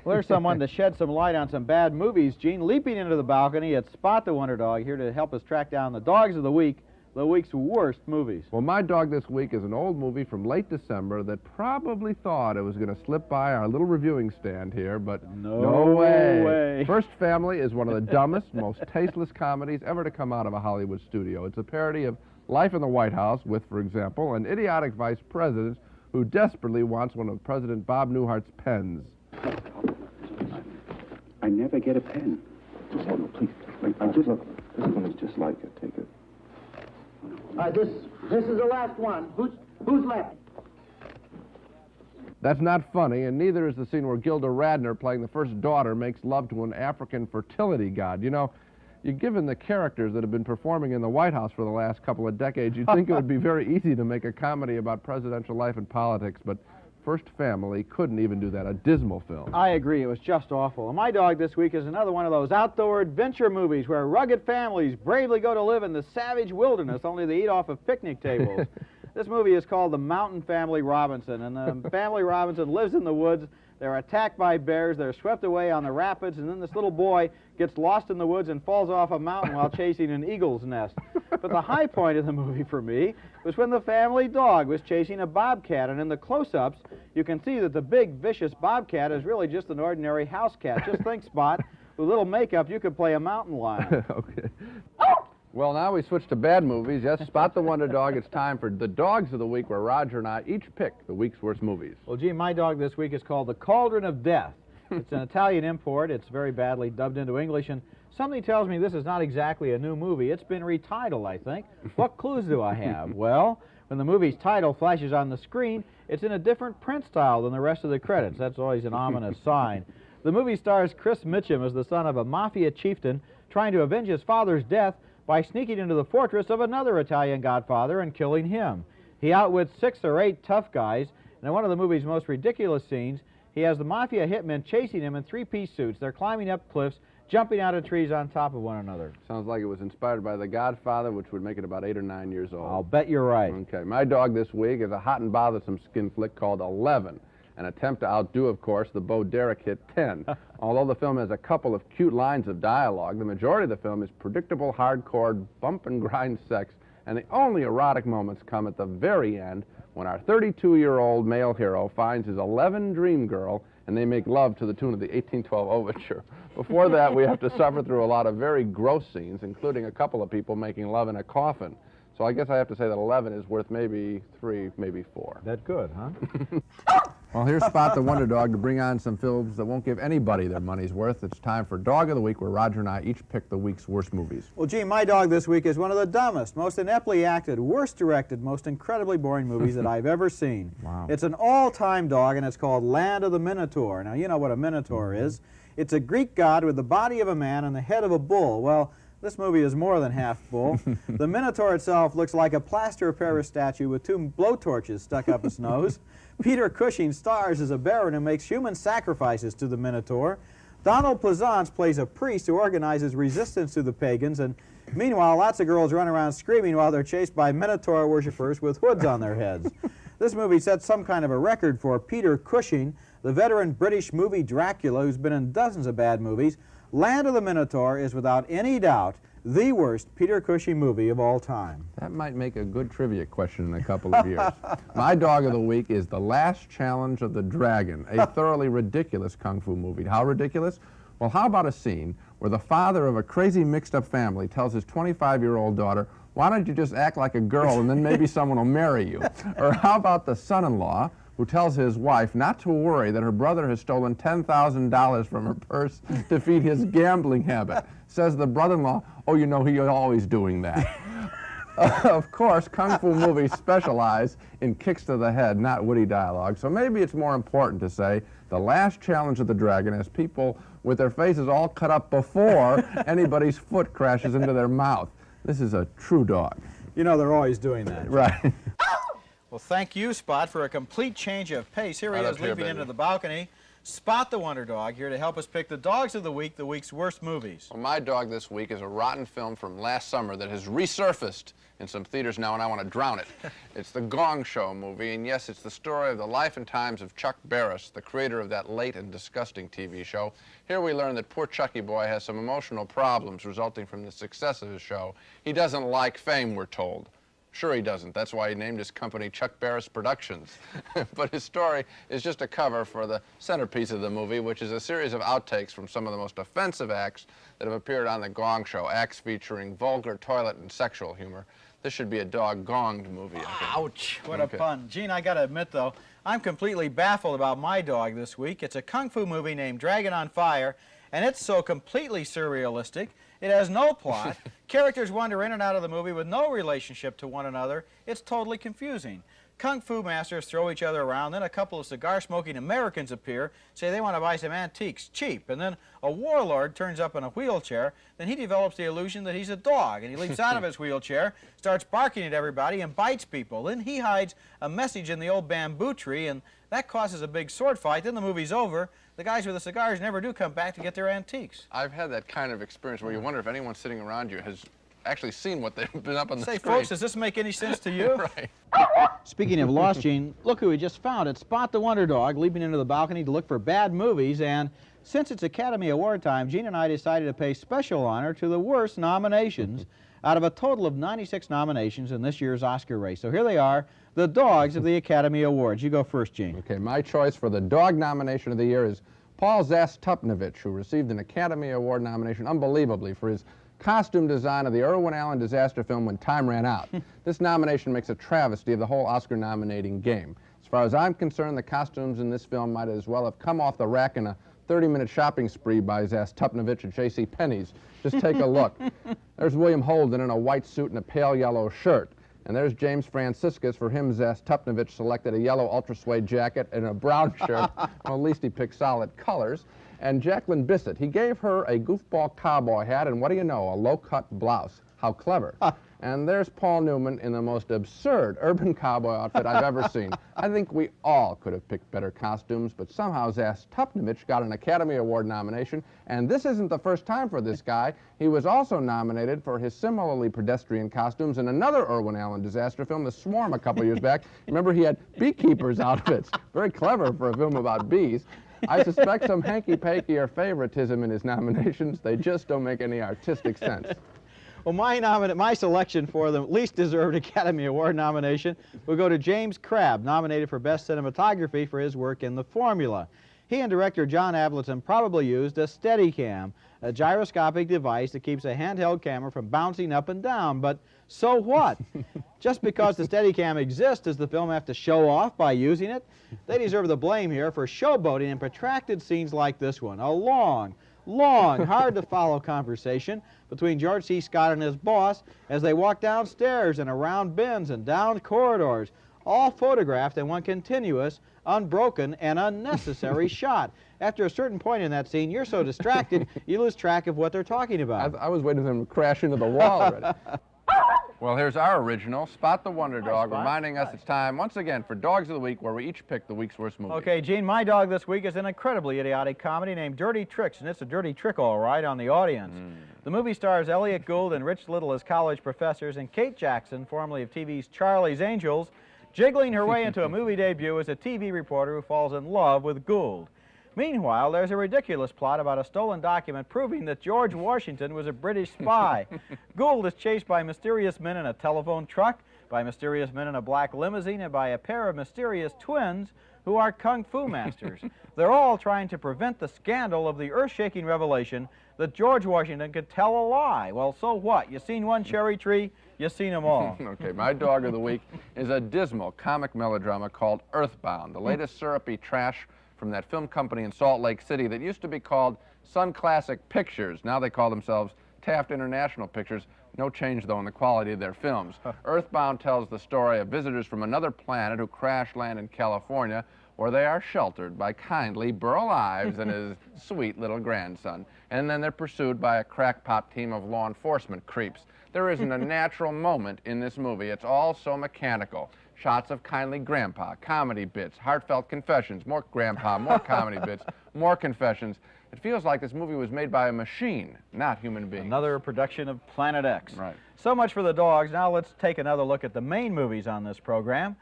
Well, there's someone to shed some light on some bad movies, Gene. Leaping into the balcony, it's Spot the Wonder Dog, here to help us track down the dogs of the week, the week's worst movies. Well, my dog this week is an old movie from late December that probably thought it was going to slip by our little reviewing stand here, but no way. First Family is one of the dumbest, most tasteless comedies ever to come out of a Hollywood studio. It's a parody of life in the White House with, for example, an idiotic vice president who desperately wants one of President Bob Newhart's pens. I never get a pen. Just hold it, please. Look, this one is just like it. Take it. This is the last one. Who's left? That's not funny, and neither is the scene where Gilda Radner, playing the first daughter, makes love to an African fertility god. You know, given the characters that have been performing in the White House for the last couple of decades, you'd think it would be very easy to make a comedy about presidential life and politics, but First Family couldn't even do that, a dismal film. I agree, it was just awful. And my dog this week is another one of those outdoor adventure movies where rugged families bravely go to live in the savage wilderness, only they eat off of picnic tables. This movie is called The Mountain Family Robinson, and the family Robinson lives in the woods. They're attacked by bears, they're swept away on the rapids, and then this little boy gets lost in the woods and falls off a mountain while chasing an eagle's nest. But the high point of the movie for me was when the family dog was chasing a bobcat, and in the close-ups, you can see that the big, vicious bobcat is really just an ordinary house cat. Just think, Spot, with a little makeup, you could play a mountain lion. Okay. Well, now we switch to bad movies. Yes, Spot the Wonder Dog. It's time for the Dogs of the Week, where Roger and I each pick the week's worst movies. Well, gee, my dog this week is called The Cauldron of Death. It's an Italian import. It's very badly dubbed into English, and something tells me this is not exactly a new movie. It's been retitled, I think. What clues do I have? Well, when the movie's title flashes on the screen, it's in a different print style than the rest of the credits. That's always an ominous sign. The movie stars Chris Mitchum as the son of a mafia chieftain trying to avenge his father's death by sneaking into the fortress of another Italian godfather and killing him. He outwits 6 or 8 tough guys, and in one of the movie's most ridiculous scenes, he has the mafia hitmen chasing him in 3-piece suits. They're climbing up cliffs, jumping out of trees on top of one another. Sounds like it was inspired by The Godfather, which would make it about 8 or 9 years old. I'll bet you're right. Okay, my dog this week is a hot and bothersome skin flick called 11, an attempt to outdo, of course, the Bo Derek hit 10. Although the film has a couple of cute lines of dialogue, the majority of the film is predictable, hardcore, bump-and-grind sex, and the only erotic moments come at the very end when our 32-year-old male hero finds his 11 dream girl and they make love to the tune of the 1812 Overture. Before that, we have to suffer through a lot of very gross scenes, including a couple of people making love in a coffin. So I guess I have to say that 11 is worth maybe 3, maybe 4. That good, huh? Well, here's Spot the Wonder Dog to bring on some films that won't give anybody their money's worth. It's time for Dog of the Week, where Roger and I each pick the week's worst movies. Well, gee, my dog this week is one of the dumbest, most ineptly acted, worst directed, most incredibly boring movies that I've ever seen. Wow. It's an all-time dog, and it's called Land of the Minotaur. Now, you know what a Minotaur is. It's a Greek god with the body of a man and the head of a bull. Well, this movie is more than half bull. The Minotaur itself looks like a plaster of Paris statue with 2 blowtorches stuck up its nose. Peter Cushing stars as a baron who makes human sacrifices to the Minotaur. Donald Pleasance plays a priest who organizes resistance to the pagans, and meanwhile, lots of girls run around screaming while they're chased by Minotaur worshippers with hoods on their heads. This movie sets some kind of a record for Peter Cushing, the veteran British movie Dracula who's been in dozens of bad movies. Land of the Minotaur is without any doubt the worst Peter Cushing movie of all time. That might make a good trivia question in a couple of years. My Dog of the Week is The Last Challenge of the Dragon, a thoroughly ridiculous kung fu movie. How ridiculous? Well, how about a scene where the father of a crazy mixed-up family tells his 25-year-old daughter, why don't you just act like a girl and then maybe someone will marry you? Or how about the son-in-law who tells his wife not to worry that her brother has stolen $10,000 from her purse to feed his gambling habit? Says the brother-in-law, oh, you know, he's always doing that. Of course, kung fu movies specialize in kicks to the head, not witty dialogue, so maybe it's more important to say The Last Challenge of the Dragon has people with their faces all cut up before anybody's foot crashes into their mouth. This is a true dog. You know, they're always doing that. Right. Well, thank you, Spot, for a complete change of pace. Here he is leaping into the balcony. Spot the Wonder Dog, here to help us pick the dogs of the week, the week's worst movies. Well, my dog this week is a rotten film from last summer that has resurfaced in some theaters now, and I want to drown it. It's the Gong Show movie, and yes, it's the story of the life and times of Chuck Barris, the creator of that late and disgusting TV show. Here we learn that poor Chucky boy has some emotional problems resulting from the success of his show. He doesn't like fame, we're told. Sure he doesn't. That's why he named his company Chuck Barris Productions. But his story is just a cover for the centerpiece of the movie, which is a series of outtakes from some of the most offensive acts that have appeared on the Gong Show, acts featuring vulgar toilet and sexual humor. This should be a dog-gonged movie, I think. Ouch, what a pun. Gene, I gotta admit, though, I'm completely baffled about my dog this week. It's a kung fu movie named Dragon on Fire, and it's so completely surrealistic. It has no plot. Characters wander in and out of the movie with no relationship to one another. It's totally confusing. Kung fu masters throw each other around, then a couple of cigar-smoking Americans appear, say they want to buy some antiques cheap, and then a warlord turns up in a wheelchair. Then he develops the illusion that he's a dog, and he leaps out of his wheelchair, starts barking at everybody, and bites people. Then he hides a message in the old bamboo tree, and that causes a big sword fight. Then the movie's over. The guys with the cigars never do come back to get their antiques. I've had that kind of experience where you wonder if anyone sitting around you has actually seen what they've been up on the Say, screen. folks, does this make any sense to you? Right. Speaking of lost, Gene, look who we just found. It's Spot the Wonder Dog, leaping into the balcony to look for bad movies, and since it's Academy Award time, Gene and I decided to pay special honor to the worst nominations out of a total of 96 nominations in this year's Oscar race. So here they are, the dogs of the Academy Awards. You go first, Gene. Okay, my choice for the dog nomination of the year is Paul Zastupnovich, who received an Academy Award nomination unbelievably for his costume design of the Irwin Allen disaster film When Time Ran Out. This nomination makes a travesty of the whole Oscar nominating game. As far as I'm concerned, the costumes in this film might as well have come off the rack in a 30-minute shopping spree by Zastupnovich at J.C. Penney's. Just take a look. There's William Holden in a white suit and a pale yellow shirt. And there's James Franciscus. For him, Zastupnovich selected a yellow ultra-suede jacket and a brown shirt. Well, at least he picked solid colors. And Jacqueline Bisset, he gave her a goofball cowboy hat and, what do you know, a low-cut blouse. How clever. And there's Paul Newman in the most absurd urban cowboy outfit I've ever seen. I think we all could have picked better costumes, but somehow Zastupnovich got an Academy Award nomination, and this isn't the first time for this guy. He was also nominated for his similarly pedestrian costumes in another Irwin Allen disaster film, The Swarm, a couple years back. Remember, he had beekeepers' outfits. Very clever for a film about bees. I suspect some hanky-panky or favoritism in his nominations. They just don't make any artistic sense. Well, my selection for the least deserved Academy Award nomination will go to James Crabb, nominated for Best Cinematography for his work in The Formula. He and director John Avildsen probably used a Steadicam, a gyroscopic device that keeps a handheld camera from bouncing up and down. But so what? Just because the Steadicam exists, does the film have to show off by using it? They deserve the blame here for showboating in protracted scenes like this one. A long, hard-to-follow conversation between George C. Scott and his boss as they walk downstairs and around bins and down corridors, all photographed in one continuous, unbroken, and unnecessary shot. After a certain point in that scene, you're so distracted, you lose track of what they're talking about. I was waiting for them to crash into the wall already. Well, here's our original, Spot the Wonder Dog, reminding us it's time, once again, for Dogs of the Week, where we each pick the week's worst movie. Okay, Gene, my dog this week is an incredibly idiotic comedy named Dirty Tricks, and it's a dirty trick, all right, on the audience. The movie stars Elliot Gould and Rich Little as college professors, and Kate Jackson, formerly of TV's Charlie's Angels, jiggling her way into a movie debut as a TV reporter who falls in love with Gould. Meanwhile, there's a ridiculous plot about a stolen document proving that George Washington was a British spy. Gould is chased by mysterious men in a telephone truck, by mysterious men in a black limousine, and by a pair of mysterious twins who are kung fu masters. They're all trying to prevent the scandal of the earth-shaking revelation that George Washington could tell a lie. Well, so what? You seen one cherry tree, you seen them all. Okay, my dog of the week is a dismal comic melodrama called Earthbound, the latest syrupy trash from that film company in Salt Lake City that used to be called Sun Classic Pictures. Now they call themselves Taft International Pictures. No change, though, in the quality of their films. Earthbound tells the story of visitors from another planet who crash land in California, where they are sheltered by kindly Burl Ives and his sweet little grandson. And then they're pursued by a crackpot team of law enforcement creeps. There isn't a natural moment in this movie. It's all so mechanical. Shots of kindly grandpa, comedy bits, heartfelt confessions, more grandpa, more comedy bits, more confessions. It feels like this movie was made by a machine, not human beings. Another production of Planet X. Right. So much for the dogs. Now let's take another look at the main movies on this program.